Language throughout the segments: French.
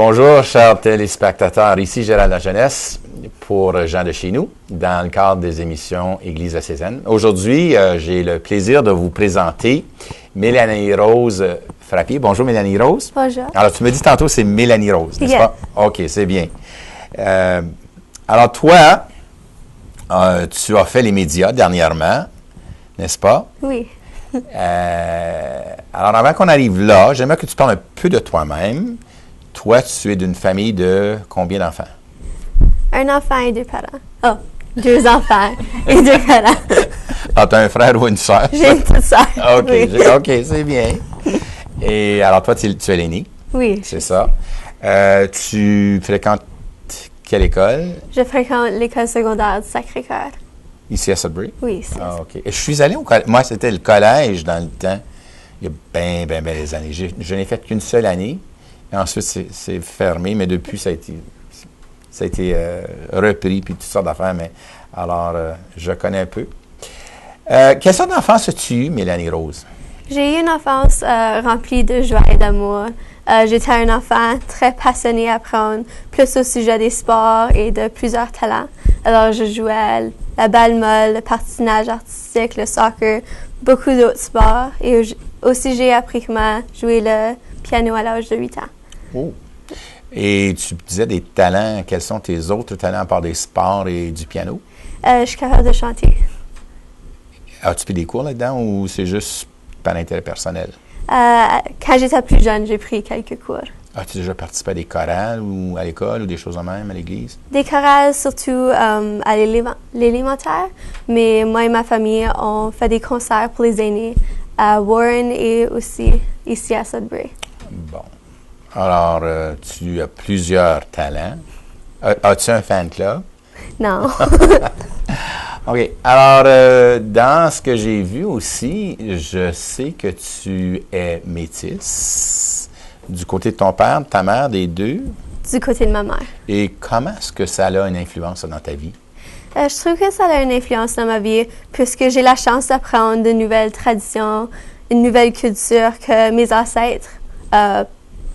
Bonjour, chers téléspectateurs. Ici Gérald Lajeunesse pour Jean de chez nous, dans le cadre des émissions Église à Cézanne. Aujourd'hui, j'ai le plaisir de vous présenter Mélanie Rose Frappier. Bonjour, Mélanie Rose. Bonjour. Alors, tu me dis tantôt, c'est Mélanie Rose, n'est-ce pas? OK, c'est bien. Alors, toi, tu as fait les médias dernièrement, n'est-ce pas? Oui. Alors, avant qu'on arrive là, j'aimerais que tu parles un peu de toi-même. Toi, tu es d'une famille de combien d'enfants? Un enfant et deux parents. Oh, deux enfants et deux parents. Ah, tu as un frère ou une soeur? J'ai une petite soeur. OK, Oui. OK, c'est bien. Et alors, toi, tu es l'aîné? Oui. C'est ça. Tu fréquentes quelle école? Je fréquente l'école secondaire du Sacré-Cœur. Ici à Sudbury? Oui, c'est Ah, ça. OK. Et je suis allé au collège. Moi, c'était le collège dans le temps, il y a bien des années. Je n'ai fait qu'une seule année. Et ensuite, c'est fermé, mais depuis, ça a été repris, puis toutes sortes d'affaires. Mais alors, je connais un peu. Quelle sorte d'enfance as-tu eu, Mélanie Rose? J'ai eu une enfance remplie de joie et d'amour. J'étais un enfant très passionné à apprendre plus au sujet des sports et de plusieurs talents. Alors, je jouais à la balle molle, le patinage artistique, le soccer, beaucoup d'autres sports. Et aussi, j'ai appris comment jouer le piano à l'âge de 8 ans. Oh! Et tu disais des talents. Quels sont tes autres talents à part des sports et du piano? Je suis capable de chanter. As-tu pris des cours là-dedans ou c'est juste par intérêt personnel? Quand j'étais plus jeune, j'ai pris quelques cours. As-tu déjà participé à des chorales ou à l'école ou des choses de même à l'église? Des chorales, surtout à l'élémentaire, mais moi et ma famille, on fait des concerts pour les aînés à Warren et aussi ici à Sudbury. Bon. Alors, tu as plusieurs talents. As-tu un fan club? Non. OK. Alors, dans ce que j'ai vu aussi, je sais que tu es métisse du côté de ton père, de ta mère, des deux. Du côté de ma mère. Et comment est-ce que ça a une influence dans ta vie? Je trouve que ça a une influence dans ma vie puisque j'ai la chance d'apprendre de nouvelles traditions, une nouvelle culture que mes ancêtres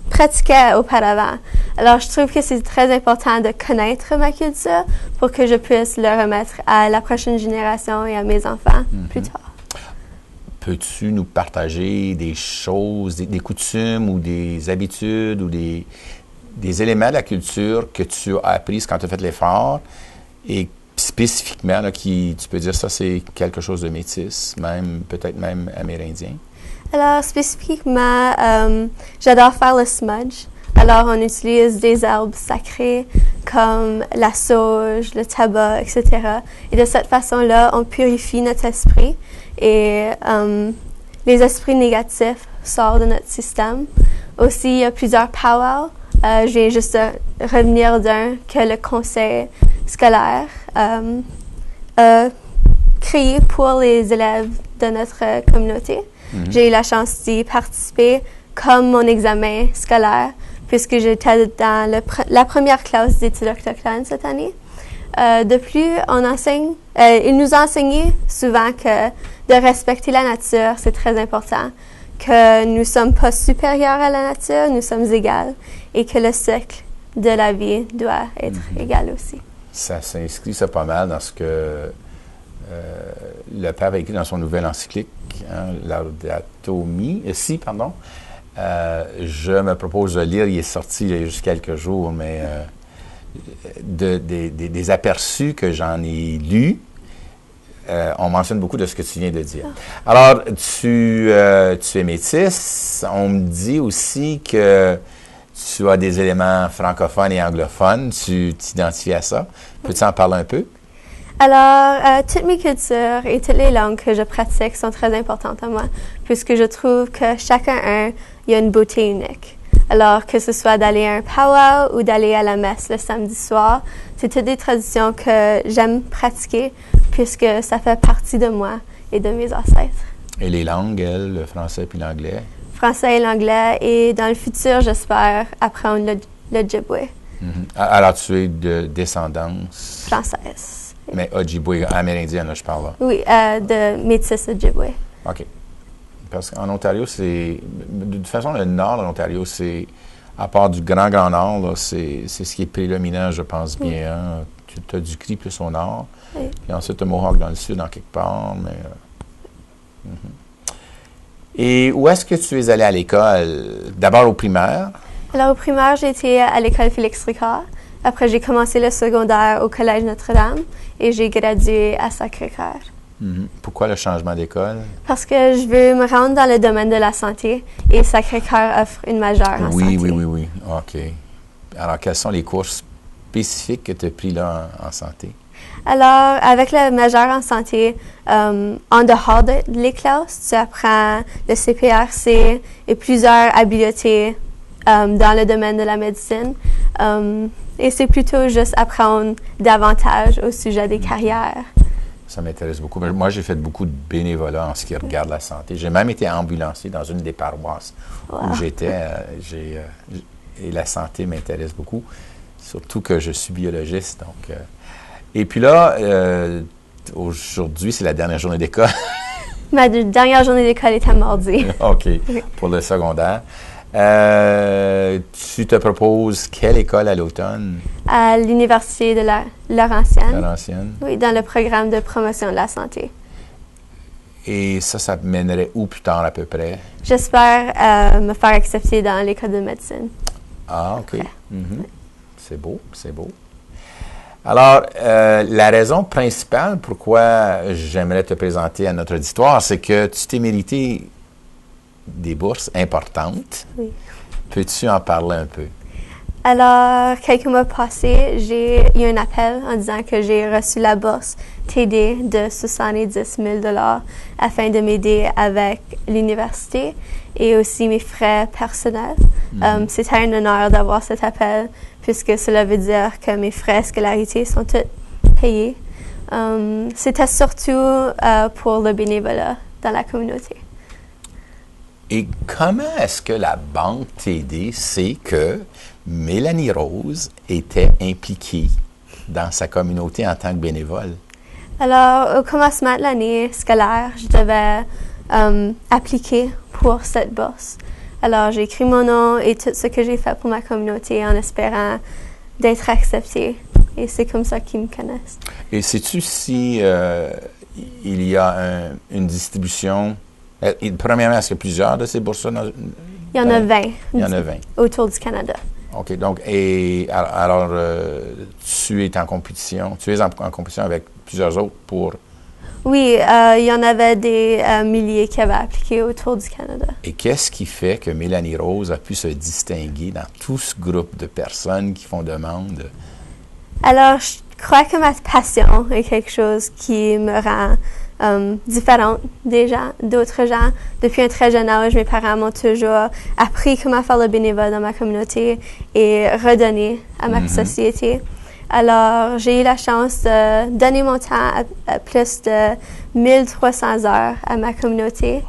pratiquaient auparavant. Alors, je trouve que c'est très important de connaître ma culture pour que je puisse le remettre à la prochaine génération et à mes enfants plus tard. Peux-tu nous partager des choses, des coutumes ou des habitudes ou des éléments de la culture que tu as appris quand tu as fait l'effort et spécifiquement, là, tu peux dire ça, c'est quelque chose de métis, peut-être même amérindien? Alors, spécifiquement, j'adore faire le smudge. Alors, on utilise des herbes sacrées comme la sauge, le tabac, etc. Et de cette façon-là, on purifie notre esprit et les esprits négatifs sortent de notre système. Aussi, il y a plusieurs powwows. Je viens juste de revenir d'un que le conseil scolaire a créé pour les élèves de notre communauté. J'ai eu la chance d'y participer comme mon examen scolaire, puisque j'étais dans la première classe d'études autochtones cette année. De plus, il nous a enseigné souvent que de respecter la nature, c'est très important, que nous ne sommes pas supérieurs à la nature, nous sommes égaux, et que le cycle de la vie doit être égal aussi. Ça s'inscrit ça pas mal dans ce que le pape a écrit dans son nouvelle encyclique, Laudato Si, pardon. Je me propose de lire, il est sorti il y a juste quelques jours, mais des aperçus que j'en ai lus, on mentionne beaucoup de ce que tu viens de dire. Alors, tu es métisse. On me dit aussi que tu as des éléments francophones et anglophones. Tu t'identifies à ça. Peux-tu en parler un peu? Alors, toutes mes cultures et toutes les langues que je pratique sont très importantes à moi, puisque je trouve que chacun il y a une beauté unique. Alors, que ce soit d'aller à un powwow ou d'aller à la messe le samedi soir, c'est toutes des traditions que j'aime pratiquer, puisque ça fait partie de moi et de mes ancêtres. Et les langues, elles, le français puis l'anglais? Français et l'anglais, et dans le futur, j'espère apprendre le Ojibwe. Alors, tu es de descendance? Française. Mais Ojibwe, amérindienne, là, je parle là. Oui, de métis Ojibwe. OK. Parce qu'en Ontario, c'est... De toute façon, le nord de l'Ontario, c'est à part du Grand Nord, là, c'est ce qui est prédominant, je pense bien. Hein? Tu as du Cri plus au nord, Oui. puis ensuite tu as Mohawk dans le sud, en quelque part. Mais, Et où est-ce que tu es allé à l'école? D'abord au primaire? Alors, au primaire, j'ai été à l'école Félix-Ricard. Après, j'ai commencé le secondaire au Collège Notre-Dame et j'ai gradué à Sacré-Cœur. Pourquoi le changement d'école? Parce que je veux me rendre dans le domaine de la santé et Sacré-Cœur offre une majeure en santé. Oui. OK. Alors, quels sont les cours spécifiques que tu as pris là en santé? Alors, avec le majeur en santé, en dehors de les classes, tu apprends le CPRC et plusieurs habiletés dans le domaine de la médecine. Et c'est plutôt juste apprendre davantage au sujet des carrières. Ça m'intéresse beaucoup. Moi, j'ai fait beaucoup de bénévolat en ce qui regarde la santé. J'ai même été ambulancier dans une des paroisses où j'étais. Et la santé m'intéresse beaucoup, surtout que je suis biologiste. Donc, et puis là, aujourd'hui, c'est la dernière journée d'école. Ma dernière journée d'école était mardi. OK, pour le secondaire. Tu te proposes quelle école à l'automne? À l'Université de Laurentienne. Laurentienne. Oui, dans le programme de promotion de la santé. Et ça mènerait où plus tard à peu près? J'espère me faire accepter dans l'école de médecine. Ah, OK. C'est beau, c'est beau. Alors, la raison principale pourquoi j'aimerais te présenter à notre auditoire, c'est que tu t'es mérité des bourses importantes. Oui. Peux-tu en parler un peu? Alors, quelques mois passés, j'ai eu un appel en disant que j'ai reçu la bourse TD de 70 000 $ afin de m'aider avec l'université et aussi mes frais personnels. C'était un honneur d'avoir cet appel puisque cela veut dire que mes frais scolarité sont tous payés. C'était surtout pour le bénévolat dans la communauté. Et comment est-ce que la Banque TD sait que Mélanie Rose était impliquée dans sa communauté en tant que bénévole? Alors, au commencement de l'année scolaire, je devais appliquer pour cette bourse. Alors, j'ai écrit mon nom et tout ce que j'ai fait pour ma communauté en espérant d'être acceptée. Et c'est comme ça qu'ils me connaissent. Et sais-tu si il y a une distribution? Premièrement, est-ce qu'il y a plusieurs de ces bourses-là? Il y en a 20. Il y en a 20. Autour du Canada. OK. Donc, alors, tu es en compétition. Tu es en compétition avec plusieurs autres pour... Oui, il y en avait des milliers qui avaient appliqué autour du Canada. Et qu'est-ce qui fait que Mélanie Rose a pu se distinguer dans tout ce groupe de personnes qui font demande? Alors, je crois que ma passion est quelque chose qui me rend différente d'autres gens. Depuis un très jeune âge, mes parents m'ont toujours appris comment faire le bénévolat dans ma communauté et redonner à ma société. Alors, j'ai eu la chance de donner mon temps à plus de 1300 heures à ma communauté,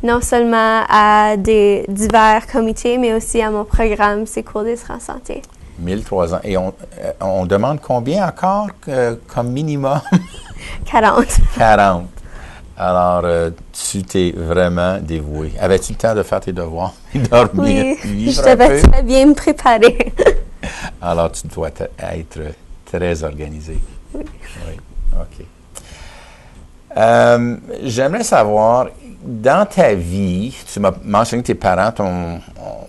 non seulement à des divers comités, mais aussi à mon programme Secours des en santé. 1300. Et on demande combien encore comme minimum? 40. 40. Alors, tu t'es vraiment dévoué. Avais-tu le temps de faire tes devoirs et dormir? Oui, je devais très bien me préparer. Alors, tu dois être très organisé. Oui. OK. J'aimerais savoir, dans ta vie, tu m'as mentionné que tes parents,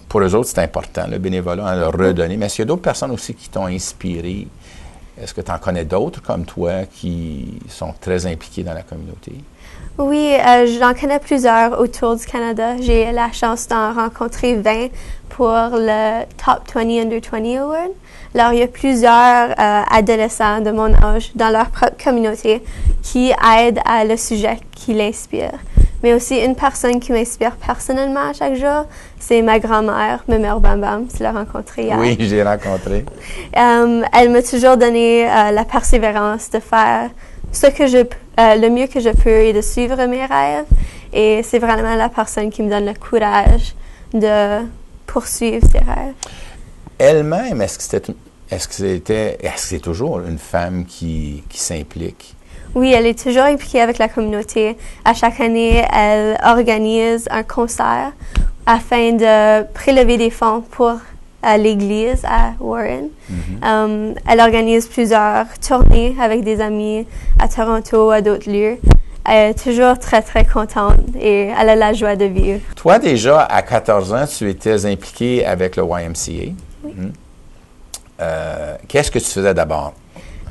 pour eux autres, c'est important, le bénévolat, leur redonner, mais est-ce qu'il y a d'autres personnes aussi qui t'ont inspiré? Est-ce que tu en connais d'autres comme toi qui sont très impliqués dans la communauté? Oui, j'en connais plusieurs autour du Canada. J'ai la chance d'en rencontrer 20 pour le Top 20 Under 20 Award. Alors, il y a plusieurs adolescents de mon âge dans leur propre communauté qui aident à le sujet qui l'inspire. Mais aussi, une personne qui m'inspire personnellement chaque jour, c'est ma grand-mère, ma mère Bam Bam. Tu l'as rencontrée hier. Oui, j'ai rencontré. Elle m'a toujours donné la persévérance de faire le mieux que je peux et de suivre mes rêves. Et c'est vraiment la personne qui me donne le courage de poursuivre ses rêves. Elle-même, est-ce que c'est toujours une femme qui s'implique? Oui, elle est toujours impliquée avec la communauté. À chaque année, elle organise un concert afin de prélever des fonds pour à l'église à Warren. Elle organise plusieurs tournées avec des amis à Toronto, à d'autres lieux. Elle est toujours très, très contente et elle a la joie de vivre. Toi, déjà, à 14 ans, tu étais impliqué avec le YMCA. Oui. Qu'est-ce que tu faisais d'abord?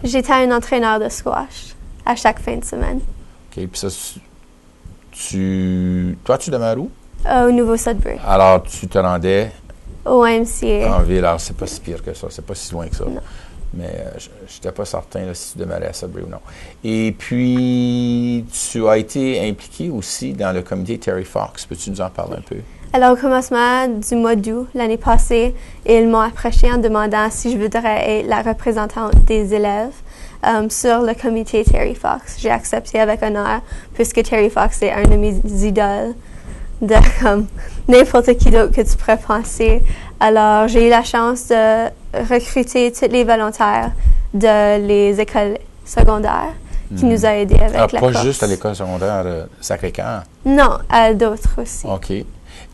J'étais un entraîneur de squash à chaque fin de semaine. OK. Puis ça, toi, tu demeures où? Au Nouveau-Sudbury, Alors, tu te rendais au YMCA. en ville. Alors, c'est pas si pire que ça. C'est pas si loin que ça. Non. Mais je n'étais pas certain là, si tu demeurais à Sudbury ou non. Et puis, tu as été impliqué aussi dans le comité Terry Fox. Peux-tu nous en parler un peu? Alors, au commencement du mois d'août, l'année passée, ils m'ont approché en demandant si je voudrais être la représentante des élèves sur le comité Terry Fox. J'ai accepté avec honneur, puisque Terry Fox est un de mes idoles, de n'importe qui d'autre que tu pourrais penser. Alors, j'ai eu la chance de recruter tous les volontaires de les écoles secondaires qui nous a aidés avec la pas course. juste à l'école secondaire Sacré-Cœur. Non, à d'autres aussi. OK.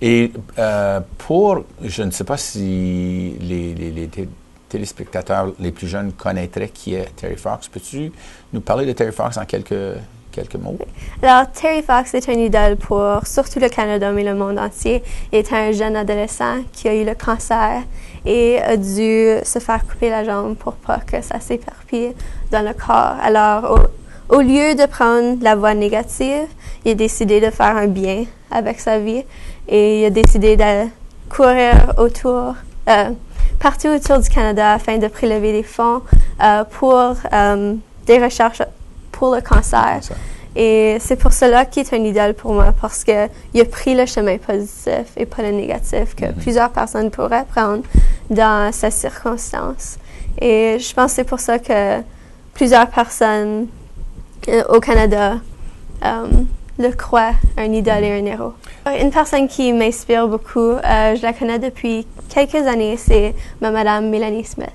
Et je ne sais pas si les téléspectateurs les plus jeunes connaîtraient qui est Terry Fox. Peux-tu nous parler de Terry Fox en quelques mots? Alors, Terry Fox est un idole pour surtout le Canada, mais le monde entier. Il est un jeune adolescent qui a eu le cancer et a dû se faire couper la jambe pour pas que ça s'éparpille dans le corps. Alors, au lieu de prendre la voie négative, il a décidé de faire un bien avec sa vie et il a décidé de courir partout autour du Canada afin de prélever des fonds pour des recherches pour le cancer. Et c'est pour cela qu'il est un idole pour moi, parce qu'il a pris le chemin positif et pas le négatif que plusieurs personnes pourraient prendre dans ces circonstances. Et je pense que c'est pour ça que plusieurs personnes au Canada le croient un idole et un héros. Une personne qui m'inspire beaucoup, je la connais depuis quelques années, c'est ma madame Mélanie Smith.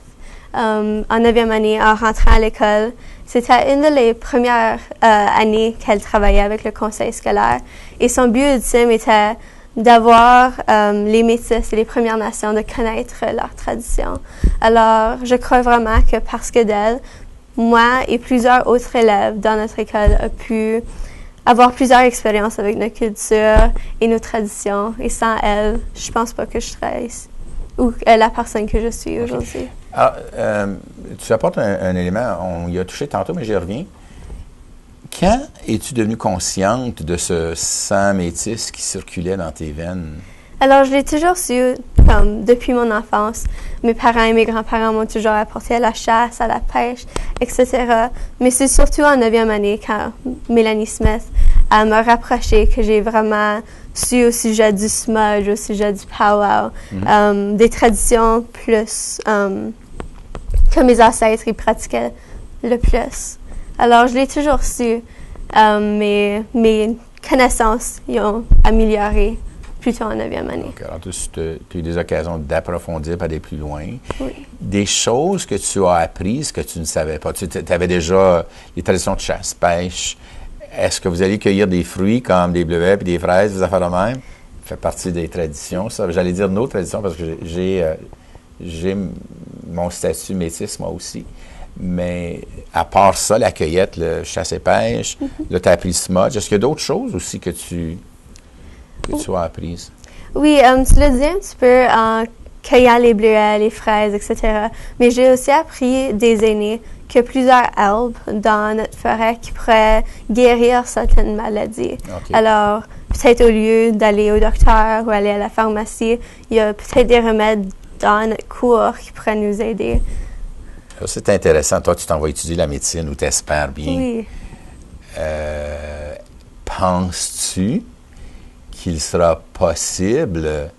En 9e année, en rentrant à l'école, c'était une des premières années qu'elle travaillait avec le conseil scolaire. Et son but ultime était d'avoir les Métis et les Premières Nations de connaître leurs traditions. Alors, je crois vraiment que parce que d'elle, moi et plusieurs autres élèves dans notre école ont pu avoir plusieurs expériences avec notre culture et nos traditions. Et sans elle, je pense pas que je serais ici, ou la personne que je suis aujourd'hui. Alors, tu apportes un élément, on y a touché tantôt, mais j'y reviens. Quand es-tu devenue consciente de ce sang métis qui circulait dans tes veines? Alors, je l'ai toujours su, depuis mon enfance. Mes parents et mes grands-parents m'ont toujours apporté à la chasse, à la pêche, etc. Mais c'est surtout en 9e année, quand Mélanie Smith m'a rapprochée, que j'ai vraiment su au sujet du smudge, au sujet du powwow, des traditions plus que mes ancêtres ils pratiquaient le plus. Alors, je l'ai toujours su. Mes connaissances y ont amélioré plutôt en 9e année. Donc, alors, tu as eu des occasions d'approfondir, pas aller plus loin. Oui. Des choses que tu as apprises que tu ne savais pas. Tu avais déjà les traditions de chasse-pêche. Est-ce que vous alliez cueillir des fruits comme des bleuets et des fraises, des affaires de même? Ça fait partie des traditions, ça. J'allais dire nos traditions parce que j'ai mon statut métis, moi aussi. Mais à part ça, la cueillette, le chasse et pêche, là, tu as appris le smudge. Est-ce qu'il y a d'autres choses aussi que tu as apprises? Oui, tu l'as dit un petit peu en cueillant les bleuets, les fraises, etc. Mais j'ai aussi appris des aînés qu'il y a plusieurs herbes dans notre forêt qui pourraient guérir certaines maladies. Okay. Alors, peut-être au lieu d'aller au docteur ou aller à la pharmacie, il y a peut-être des remèdes dans notre cour qui pourraient nous aider. C'est intéressant. Toi, tu t'en vas étudier la médecine ou t'espères bien. Oui. Penses-tu qu'il sera possible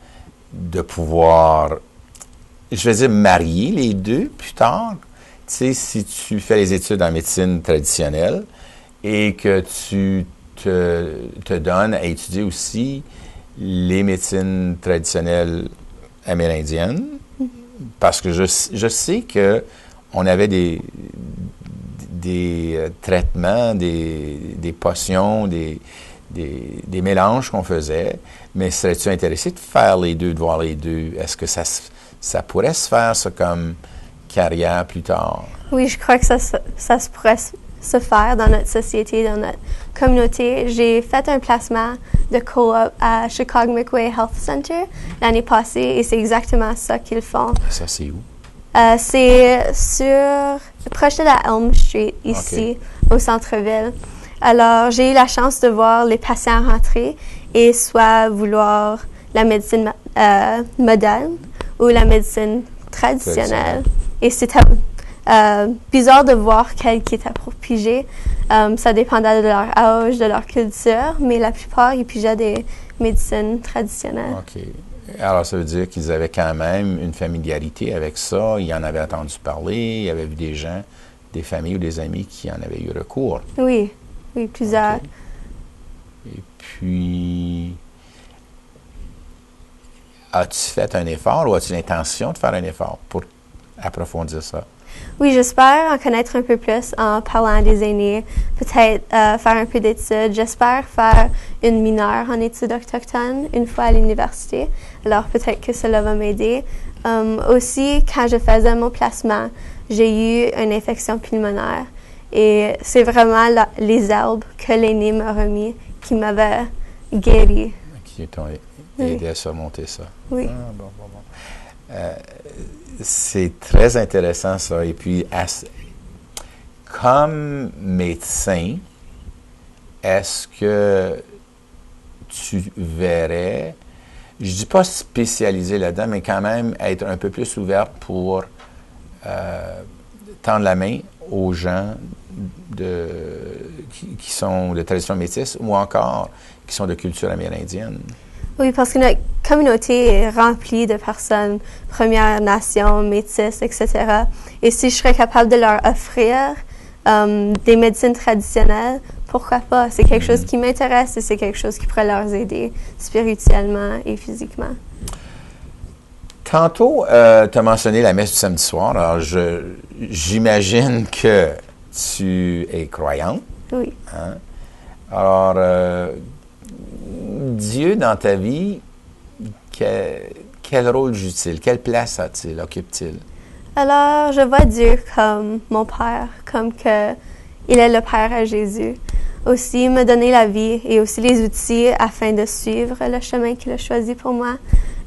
de pouvoir, je vais dire, marier les deux plus tard? Tu sais, si tu fais les études en médecine traditionnelle et que tu te donnes à étudier aussi les médecines traditionnelles amérindiennes, parce que je sais que on avait des traitements, des potions, des mélanges qu'on faisait, mais serais-tu intéressé de faire les deux, de voir les deux? Est-ce que ça ça pourrait se faire, ça, comme carrière plus tard. Oui, je crois que ça se pourrait se faire dans notre société, dans notre communauté. J'ai fait un placement de co-op à Chicago McWay Health Center l'année passée et c'est exactement ça qu'ils font. Ça, c'est où? C'est proche de la Elm Street, ici, au centre-ville. Alors, j'ai eu la chance de voir les patients rentrer et soit vouloir la médecine moderne ou la médecine traditionnelle. Et c'était bizarre de voir quel qui était pour piger. Ça dépendait de leur âge, de leur culture, mais la plupart, ils pigeaient des médecines traditionnelles. OK. Alors, ça veut dire qu'ils avaient quand même une familiarité avec ça. Ils en avaient entendu parler. Ils avaient vu des gens, des familles ou des amis qui en avaient eu recours. Oui, plusieurs. Okay. Et puis, as-tu fait un effort ou as-tu l'intention de faire un effort pour approfondir ça? Oui, j'espère en connaître un peu plus en parlant des aînés, peut-être faire un peu d'études. J'espère faire une mineure en études autochtones une fois à l'université. Alors peut-être que cela va m'aider. Aussi, quand je faisais mon placement, j'ai eu une infection pulmonaire et c'est vraiment les herbes que l'aîné m'a remis qui m'avaient guéri. Qui t'ont aidé à surmonter ça. Oui. Ah, bon. C'est très intéressant, ça. Et puis, comme médecin, est-ce que tu verrais, je ne dis pas spécialisé là-dedans, mais quand même être un peu plus ouvert pour tendre la main aux gens qui sont de tradition métisse ou encore qui sont de culture amérindienne? Oui, parce que notre communauté est remplie de personnes Premières Nations, métisses, etc. Et si je serais capable de leur offrir des médecines traditionnelles, pourquoi pas? C'est quelque chose qui m'intéresse et c'est quelque chose qui pourrait leur aider spirituellement et physiquement. Tantôt, tu as mentionné la messe du samedi soir. Alors, j'imagine que tu es croyante. Oui. Hein? Alors, Dieu dans ta vie, quel rôle joue-t-il? Quelle place occupe-t-il? Alors, je vois Dieu comme mon Père, comme que il est le Père à Jésus. Aussi, il m'a donné la vie et aussi les outils afin de suivre le chemin qu'il a choisi pour moi.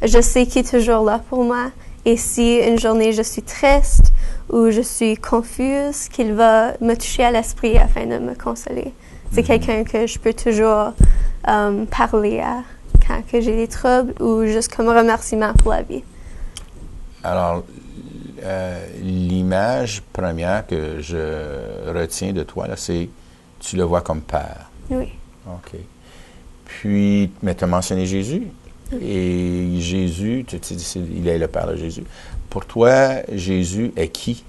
Je sais qu'il est toujours là pour moi. Et si une journée je suis triste ou je suis confuse, qu'il va me toucher à l'esprit afin de me consoler. C'est quelqu'un que je peux toujours parler à quand que j'ai des troubles ou juste comme remerciement pour la vie. Alors, l'image première que je retiens de toi, là, c'est tu le vois comme Père. Oui. OK. Puis, mais tu as mentionné Jésus. Et Jésus, il est le Père de Jésus. Pour toi, Jésus est qui?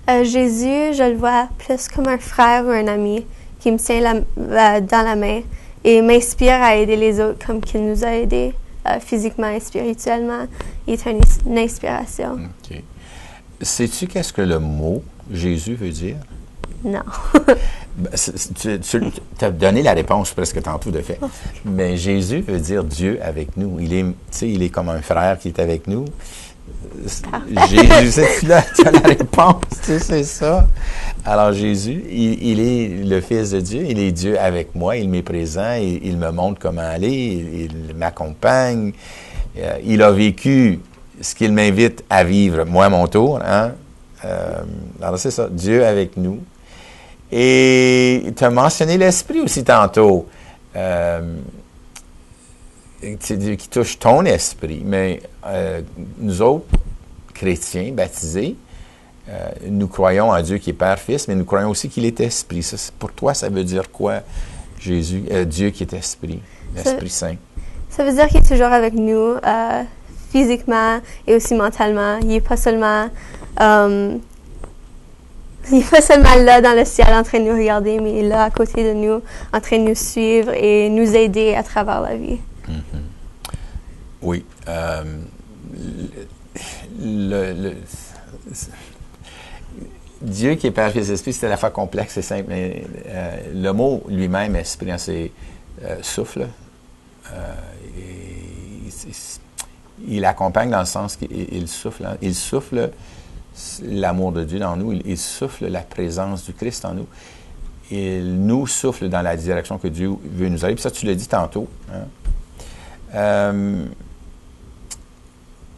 Jésus, je le vois plus comme un frère ou un ami qui me tient dans la main et m'inspire à aider les autres comme qu'il nous a aidés physiquement et spirituellement. Il est une inspiration. OK. Sais-tu qu'est-ce que le mot Jésus veut dire? Non. Tu as donné la réponse presque tantôt, de fait. Mais Jésus veut dire Dieu avec nous. Il est comme un frère qui est avec nous. Jésus, tu as la réponse, c'est ça. Alors Jésus, il est le Fils de Dieu, il est Dieu avec moi, il m'est présent, il me montre comment aller, il m'accompagne. Il a vécu ce qu'il m'invite à vivre, moi à mon tour. Hein? Alors c'est ça, Dieu avec nous. Et tu as mentionné l'esprit aussi tantôt, qui touche ton esprit. Mais nous autres, chrétiens, baptisés, nous croyons en Dieu qui est Père, Fils, mais nous croyons aussi qu'il est Esprit. Ça, pour toi, ça veut dire quoi, Jésus, Dieu qui est Esprit, l'Esprit Saint? Ça veut dire qu'il est toujours avec nous, physiquement et aussi mentalement. Il n'est pas seulement... il n'est pas seulement là dans le ciel en train de nous regarder, mais il est là à côté de nous, en train de nous suivre et nous aider à travers la vie. Mm-hmm. Oui. Dieu qui est Père, Fils, Esprit, c'est à la fois complexe et simple, mais le mot lui-même, esprit, c'est souffle. il accompagne dans le sens qu'il souffle l'amour de Dieu dans nous, il souffle la présence du Christ en nous. Il nous souffle dans la direction que Dieu veut nous aller. Puis ça, tu l'as dit tantôt. Hein?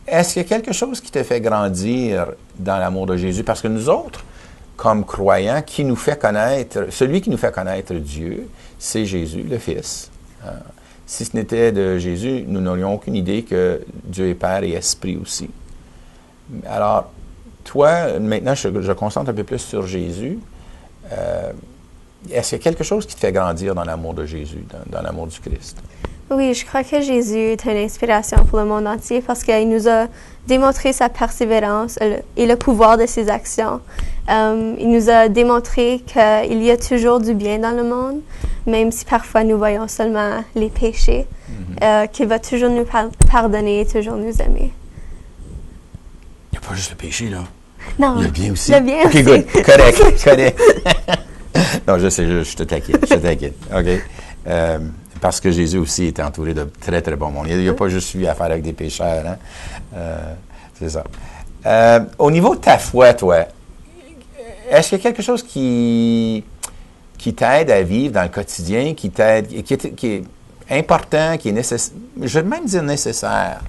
Est-ce qu'il y a quelque chose qui te fait grandir dans l'amour de Jésus? Parce que nous autres, comme croyants, celui qui nous fait connaître Dieu, c'est Jésus, le Fils. Si ce n'était de Jésus, nous n'aurions aucune idée que Dieu est Père et Esprit aussi. Alors, toi, maintenant, je concentre un peu plus sur Jésus. Est-ce qu'il y a quelque chose qui te fait grandir dans l'amour de Jésus, dans l'amour du Christ? Oui, je crois que Jésus est une inspiration pour le monde entier parce qu'il nous a démontré sa persévérance et le pouvoir de ses actions. Il nous a démontré qu'il y a toujours du bien dans le monde, même si parfois nous voyons seulement les péchés, qu'il va toujours nous pardonner et toujours nous aimer. Il n'y a pas juste le péché, là. Non. Il y a le bien aussi. Le bien aussi. OK, good. Correct. Non, je sais, je te taquine. OK. Parce que Jésus aussi était entouré de très, très bon monde. Il n'y a pas juste eu affaire avec des pécheurs. Hein? C'est ça. Au niveau de ta foi, toi, est-ce qu'il y a quelque chose qui t'aide à vivre dans le quotidien, qui est important, qui est nécessaire, je vais même dire nécessaire?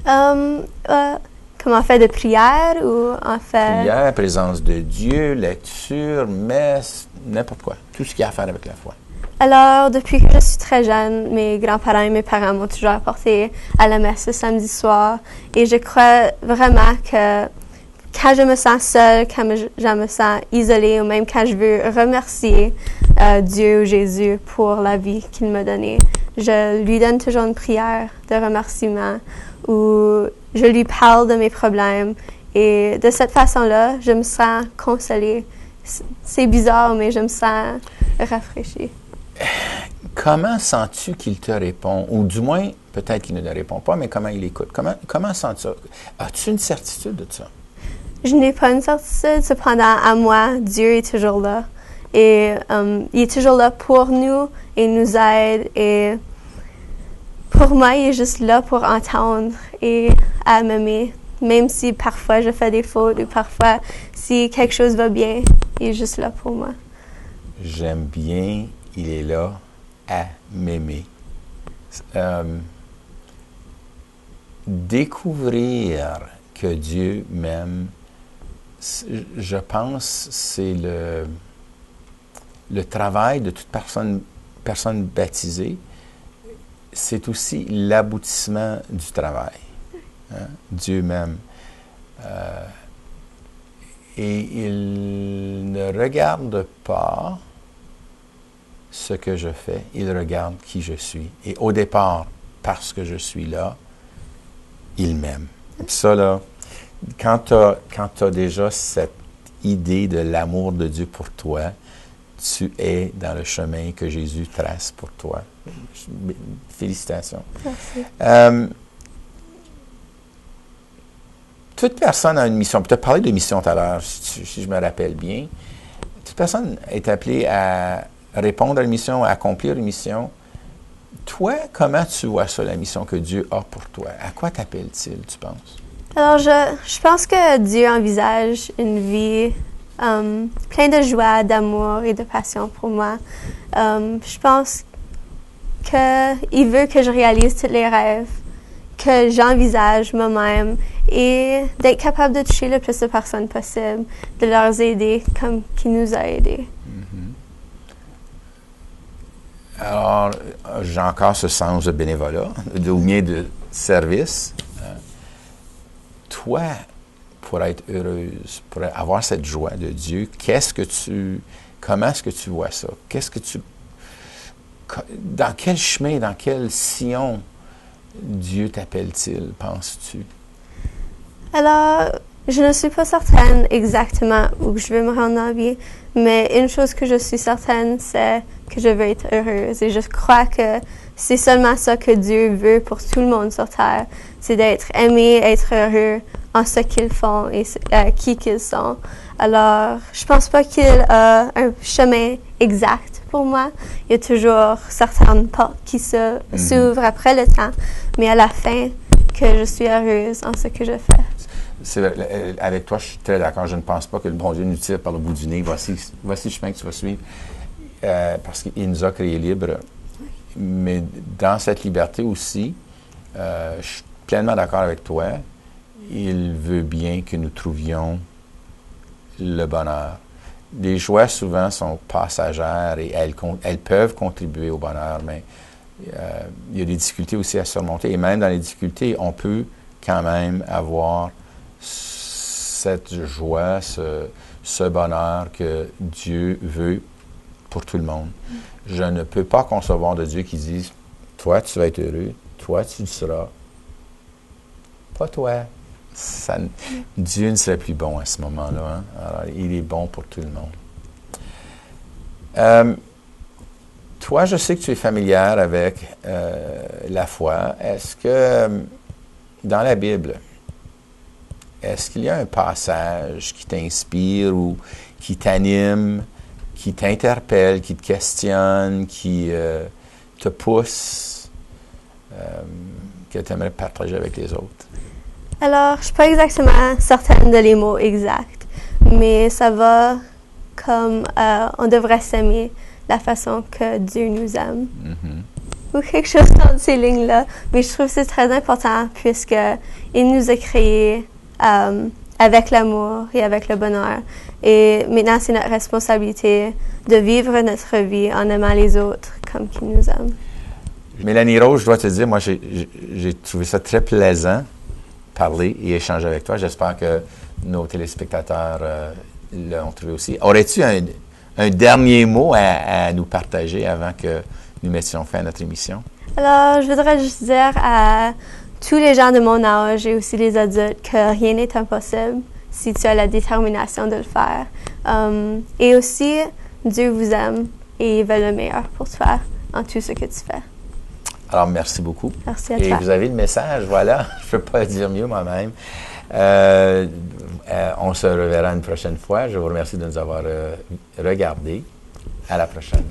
Comme en fait de prière ou en fait... Prière, présence de Dieu, lecture, messe, n'importe quoi. Tout ce qui a à faire avec la foi. Alors, depuis que je suis très jeune, mes grands-parents et mes parents m'ont toujours apporté à la messe le samedi soir. Et je crois vraiment que quand je me sens seule, quand je me sens isolée, ou même quand je veux remercier Dieu ou Jésus pour la vie qu'il m'a donnée, je lui donne toujours une prière de remerciement où je lui parle de mes problèmes. Et de cette façon-là, je me sens consolée. C'est bizarre, mais je me sens rafraîchie. Comment sens-tu qu'il te répond? Ou du moins, peut-être qu'il ne te répond pas, mais comment il écoute? Comment sens-tu ça? As-tu une certitude de ça? Je n'ai pas une certitude. Cependant, à moi, Dieu est toujours là. Et il est toujours là pour nous et nous aide. Et pour moi, il est juste là pour entendre et à m'aimer. Même si parfois je fais des fautes ou parfois si quelque chose va bien, il est juste là pour moi. J'aime bien, il est là à m'aimer. Découvrir que Dieu m'aime, je pense, c'est le travail de toute personne baptisée. C'est aussi l'aboutissement du travail. Hein? Dieu m'aime. Et il ne regarde pas ce que je fais, il regarde qui je suis. Et au départ, parce que je suis là, il m'aime. Et puis ça, là, quand tu as déjà cette idée de l'amour de Dieu pour toi, tu es dans le chemin que Jésus trace pour toi. Félicitations. Merci. Toute personne a une mission. Tu as parlé de mission tout à l'heure, si je me rappelle bien. Toute personne est appelée à répondre à une mission, à accomplir une mission. Toi, comment tu vois ça, la mission que Dieu a pour toi? À quoi t'appelle-t-il, tu penses? Alors, je pense que Dieu envisage une vie pleine de joie, d'amour et de passion pour moi. Je pense qu'il veut que je réalise tous les rêves que j'envisage moi-même et d'être capable de toucher le plus de personnes possible, de leur aider comme qu'il nous a aidés. Alors, j'ai encore ce sens de bénévolat, ou bien de service. Toi, pour être heureuse, pour avoir cette joie de Dieu, comment est-ce que tu vois ça? Dans quel chemin, dans quel sillon Dieu t'appelle-t-il, penses-tu? Alors, je ne suis pas certaine exactement où je vais me rendre dans la vie, mais une chose que je suis certaine, c'est que je veux être heureuse. Et je crois que c'est seulement ça que Dieu veut pour tout le monde sur Terre. C'est d'être aimé, être heureux en ce qu'ils font et qui qu'ils sont. Alors, je pense pas qu'il a un chemin exact pour moi. Il y a toujours certaines portes qui s'ouvrent après le temps, mais à la fin, que je suis heureuse en ce que je fais. Avec toi, je suis très d'accord. Je ne pense pas que le bon Dieu nous tire par le bout du nez. Voici le chemin que tu vas suivre. Parce qu'il nous a créés libres. Mais dans cette liberté aussi, je suis pleinement d'accord avec toi. Il veut bien que nous trouvions le bonheur. Les joies, souvent, sont passagères et elles peuvent contribuer au bonheur, mais il y a des difficultés aussi à surmonter. Et même dans les difficultés, on peut quand même avoir cette joie, ce bonheur que Dieu veut pour tout le monde. Je ne peux pas concevoir de Dieu qui dise « Toi, tu vas être heureux. Toi, tu le seras. Pas toi. » Dieu ne serait plus bon à ce moment-là. Hein? Alors, il est bon pour tout le monde. Toi, je sais que tu es familière avec la foi. Est-ce que, dans la Bible, est-ce qu'il y a un passage qui t'inspire ou qui t'anime, qui t'interpelle, qui te questionne, qui te pousse, que tu aimerais partager avec les autres? Alors, je ne suis pas exactement certaine de les mots exacts, mais ça va comme on devrait s'aimer la façon que Dieu nous aime. Ou quelque chose dans ces lignes-là. Mais je trouve que c'est très important puisqu'il nous a créés avec l'amour et avec le bonheur. Et maintenant, c'est notre responsabilité de vivre notre vie en aimant les autres comme qu'ils nous aiment. Mélanie Rose, je dois te dire, moi, j'ai trouvé ça très plaisant parler et échanger avec toi. J'espère que nos téléspectateurs l'ont trouvé aussi. Aurais-tu un dernier mot à nous partager avant que nous mettions fin à notre émission? Alors, je voudrais juste dire à tous les gens de mon âge et aussi les adultes que rien n'est impossible si tu as la détermination de le faire. Et aussi, Dieu vous aime et il veut le meilleur pour toi en tout ce que tu fais. Alors, merci beaucoup. Merci à toi. Et vous avez le message, voilà. Je ne peux pas le dire mieux moi-même. On se reverra une prochaine fois. Je vous remercie de nous avoir regardés. À la prochaine.